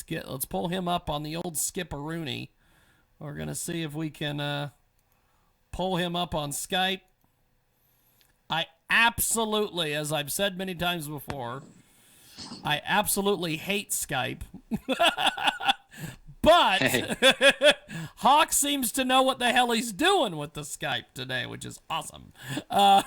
let's pull him up on the old Skipperoonie. We're gonna see if we can pull him up on Skype. I absolutely, as I've said many times before, I absolutely hate Skype. But Hawk seems to know what the hell he's doing with the Skype today, which is awesome. Uh,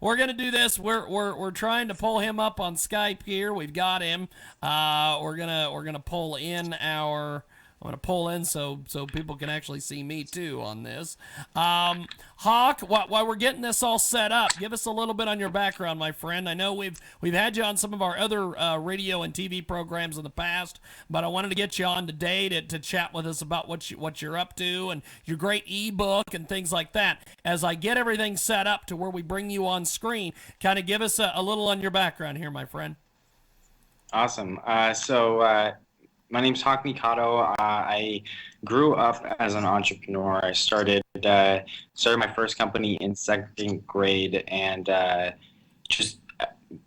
we're gonna do this. We're trying to pull him up on Skype here. We've got him. We're gonna pull in our. I'm gonna pull in so people can actually see me too on this. Hawk, while we're getting this all set up, give us a little bit on your background, my friend. I know we've had you on some of our other radio and TV programs in the past, but I wanted to get you on today to chat with us about what you're up to and your great ebook and things like that. As I get everything set up to where we bring you on screen, kind of give us a little on your background here, my friend. Awesome. My name's Hawk Mikado. I grew up as an entrepreneur. I started my first company in second grade and just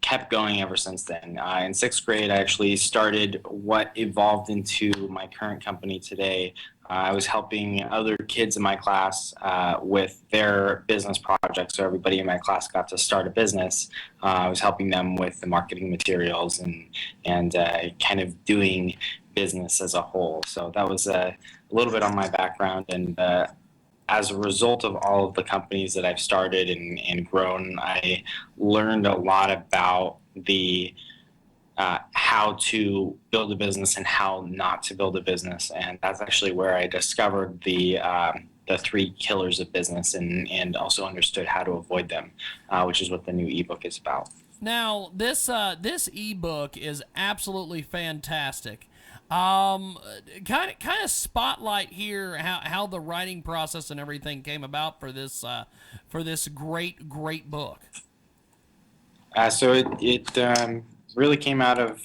kept going ever since then. In sixth grade, I actually started what evolved into my current company today. I was helping other kids in my class with their business projects. So everybody in my class got to start a business. I was helping them with the marketing materials and kind of doing business as a whole. So that was a little bit on my background. And as a result of all of the companies that I've started and grown, I learned a lot about the how to build a business and how not to build a business. And that's actually where I discovered the three killers of business and also understood how to avoid them, which is what the new ebook is about. Now, this ebook is absolutely fantastic. Kind of spotlight here how the writing process and everything came about for this great book. So it really came out of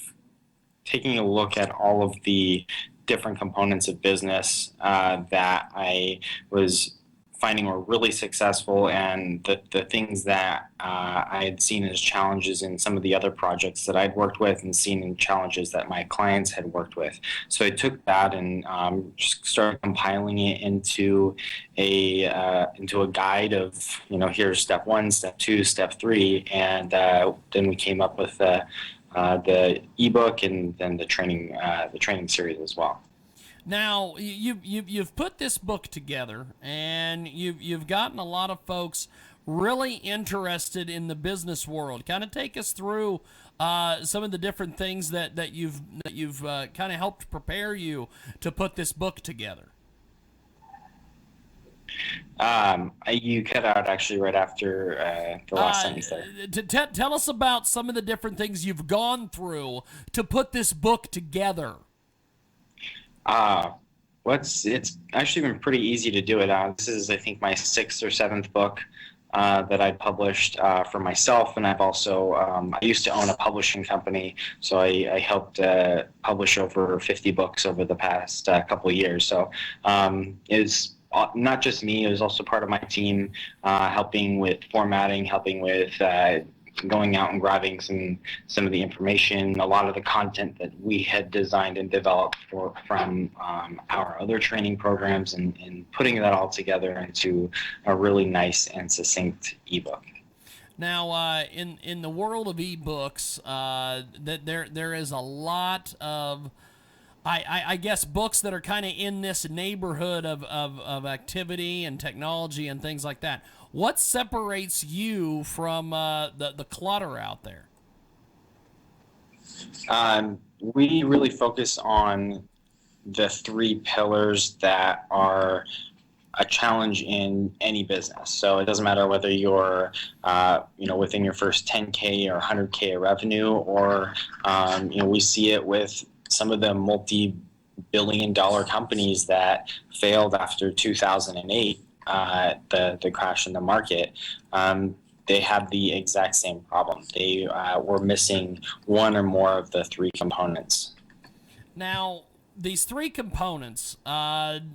taking a look at all of the different components of business that I was finding were really successful, and the things that I had seen as challenges in some of the other projects that I'd worked with and seen in challenges that my clients had worked with. So I took that and just started compiling it into a guide of, here's step one, step two, step three, and then we came up with the ebook and then the training series as well. Now you've put this book together, and you've gotten a lot of folks really interested in the business world. Kind of take us through some of the different things that you've kind of helped prepare you to put this book together. You cut out actually right after the last sentence there. Tell us about some of the different things you've gone through to put this book together. It's actually been pretty easy to do it. This is, I think, my sixth or seventh book that I published for myself, and I've also I used to own a publishing company, so I helped publish over 50 books over the past couple of years. So it's not just me; it was also part of my team, helping with formatting, helping with going out and grabbing some of the information, a lot of the content that we had designed and developed from our other training programs, and putting that all together into a really nice and succinct ebook. Now, in the world of ebooks, that there is a lot of I guess books that are kind of in this neighborhood of activity and technology and things like that. What separates you from the clutter out there? We really focus on the three pillars that are a challenge in any business. So it doesn't matter whether you're, within your first 10K or 100K of revenue, or, we see it with some of the multi-billion-dollar companies that failed after 2008. The crash in the market, they had the exact same problem. They were missing one or more of the three components. Now, these three components, let's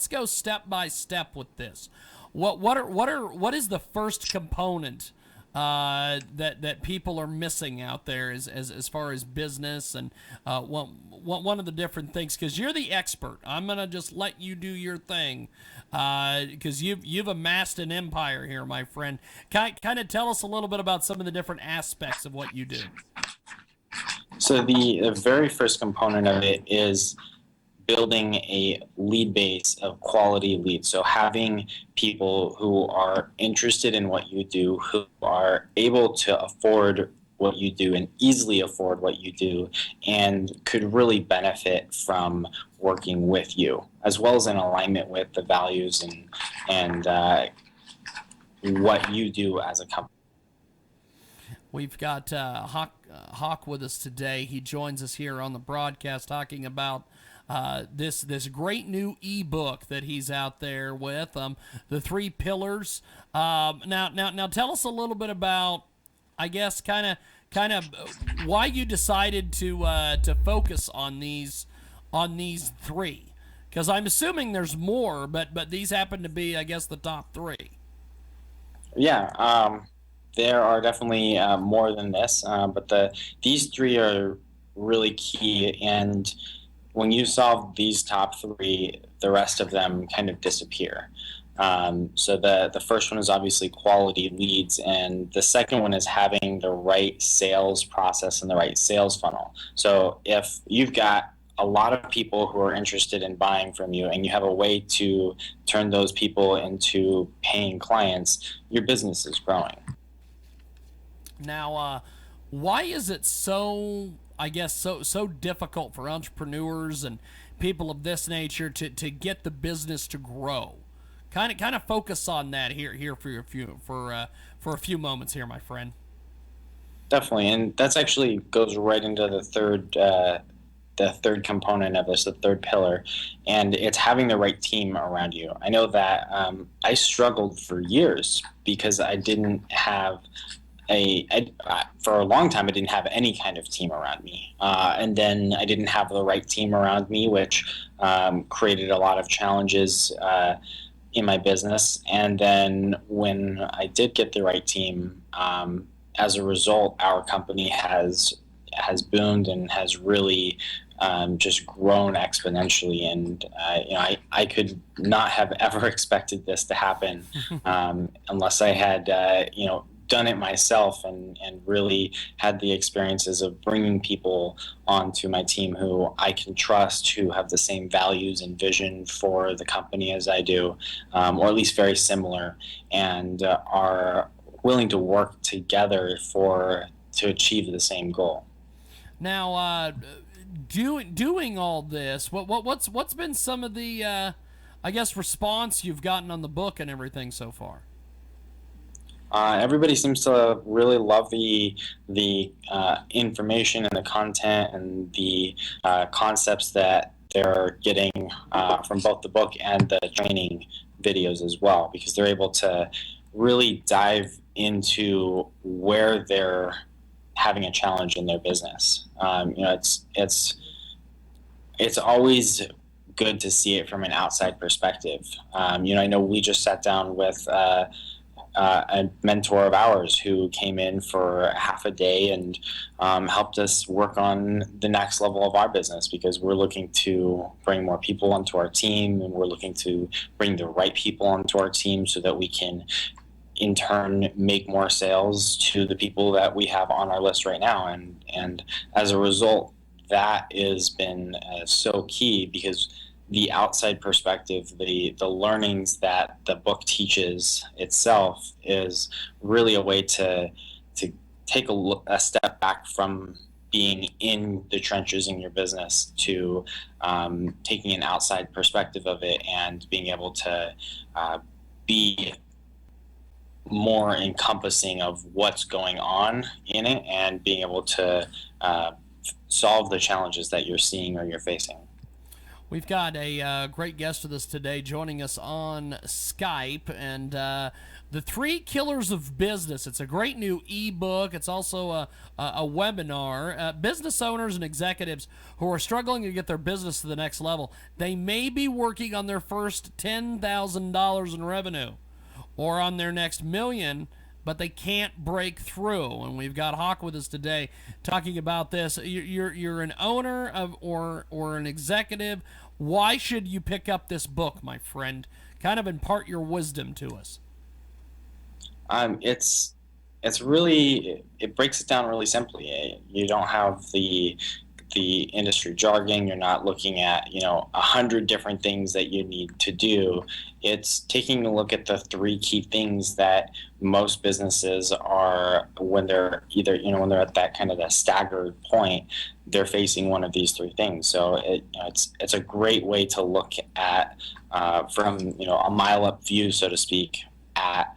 go step by step with this. What is the first component that people are missing out there as far as business and one of the different things? Because you're the expert. I'm gonna just let you do your thing because you've amassed an empire here, my friend. Kind of tell us a little bit about some of the different aspects of what you do. So the very first component of it is building a lead base of quality leads. So having people who are interested in what you do, who are able to afford what you do and easily afford what you do, and could really benefit from working with you, as well as in alignment with the values and what you do as a company. We've got Hawk with us today. He joins us here on the broadcast talking about this great new ebook that he's out there with, the 3 pillars. Now, tell us a little bit about, I guess, kind of why you decided to focus on these 3, because I'm assuming there's more, but these happen to be, I guess, the top 3. Yeah, there are definitely more than this, but these 3 are really key. And when you solve these top 3, the rest of them kind of disappear. So the first one is obviously quality leads, and the second one is having the right sales process and the right sales funnel. So if you've got a lot of people who are interested in buying from you and you have a way to turn those people into paying clients, your business is growing. Now, why is it so, I guess, so difficult for entrepreneurs and people of this nature to get the business to grow? Kind of focus on that here for a few moments here, my friend. Definitely, and that's actually goes right into the third component of this, the third pillar, and it's having the right team around you. I know that I struggled for years because I didn't have for a long time I didn't have any kind of team around me, and then I didn't have the right team around me, which created a lot of challenges in my business. And then when I did get the right team, as a result, our company has boomed and has really just grown exponentially. And I could not have ever expected this to happen unless I had done it myself and really had the experiences of bringing people onto my team who I can trust, who have the same values and vision for the company as I do, or at least very similar, and are willing to work together to achieve the same goal. Now, doing all this, what's been some of the I guess response you've gotten on the book and everything so far? Everybody seems to really love the information and the content and the concepts that they're getting from both the book and the training videos as well, because they're able to really dive into where they're having a challenge in their business. It's always good to see it from an outside perspective. I know we just sat down with a mentor of ours who came in for half a day and helped us work on the next level of our business, because we're looking to bring more people onto our team, and we're looking to bring the right people onto our team so that we can in turn make more sales to the people that we have on our list right now. And as a result, that has been so key, because the outside perspective, the learnings that the book teaches itself, is really a way to take a step back from being in the trenches in your business to taking an outside perspective of it and being able to be more encompassing of what's going on in it and being able to solve the challenges that you're seeing or you're facing. We've got a great guest with us today joining us on Skype, and the 3 Killers of Business. It's a great new ebook. It's also a webinar. Business owners and executives who are struggling to get their business to the next level. They may be working on their first $10,000 in revenue or on their next million, but they can't break through. And we've got Hawk with us today talking about this. You're an owner of or an executive. Why should you pick up this book, my friend? Kind of impart your wisdom to us. It's really, it breaks it down really simply. You don't have the industry jargon. You're not looking at 100 different things that you need to do. It's taking a look at the three key things that most businesses are, when they're either when they're at that kind of that staggered point, they're facing one of these three things. So it's a great way to look at from a mile up view, so to speak, at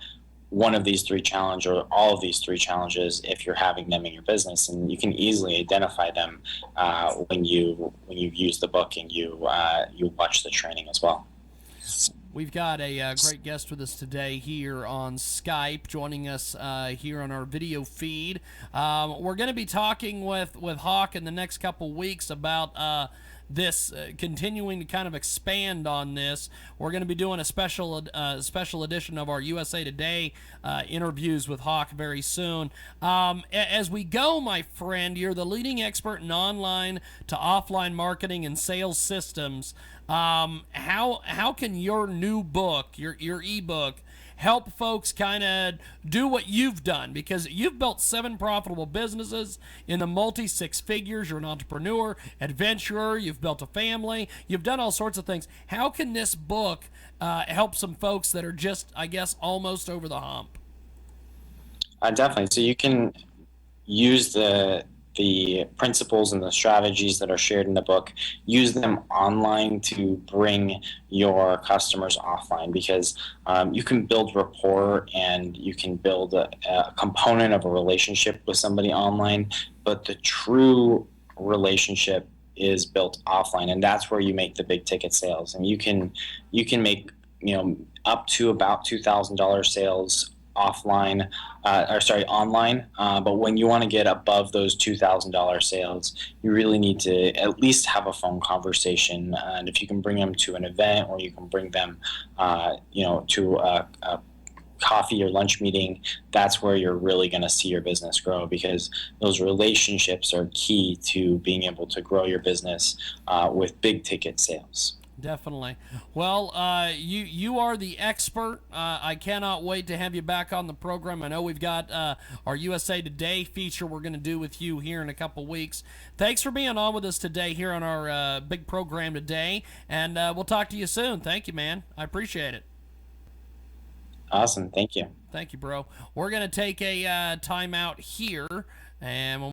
one of these three challenges or all of these three challenges if you're having them in your business, and you can easily identify them when you use the book and you watch the training as well. We've got a great guest with us today here on Skype, joining us here on our video feed. We're going to be talking with Hawk in the next couple weeks about this, continuing to kind of expand on this. We're going to be doing a special edition of our USA Today interviews with Hawk very soon. As we go, my friend, you're the leading expert in online to offline marketing and sales systems. How can your new book, your ebook, help folks kind of do what you've done? Because you've built 7 profitable businesses in the multi-6 figures. You're an entrepreneur, adventurer. You've built a family. You've done all sorts of things. How can this book help some folks that are just, I guess, almost over the hump? Definitely. So you can use the principles and the strategies that are shared in the book, use them online to bring your customers offline, because you can build rapport and you can build a component of a relationship with somebody online, but the true relationship is built offline, and that's where you make the big ticket sales. And you can make up to about $2,000 sales offline, online. But when you want to get above those $2,000 sales, you really need to at least have a phone conversation. And if you can bring them to an event, or you can bring them, to a coffee or lunch meeting, that's where you're really going to see your business grow, because those relationships are key to being able to grow your business with big ticket sales. Definitely. Well, you are the expert. I cannot wait to have you back on the program. I know we've got our USA Today feature we're going to do with you here in a couple weeks. Thanks for being on with us today here on our big program today, and we'll talk to you soon. Thank you, man. I appreciate it. Awesome. Thank you. Thank you, bro. We're going to take a timeout here, and we'll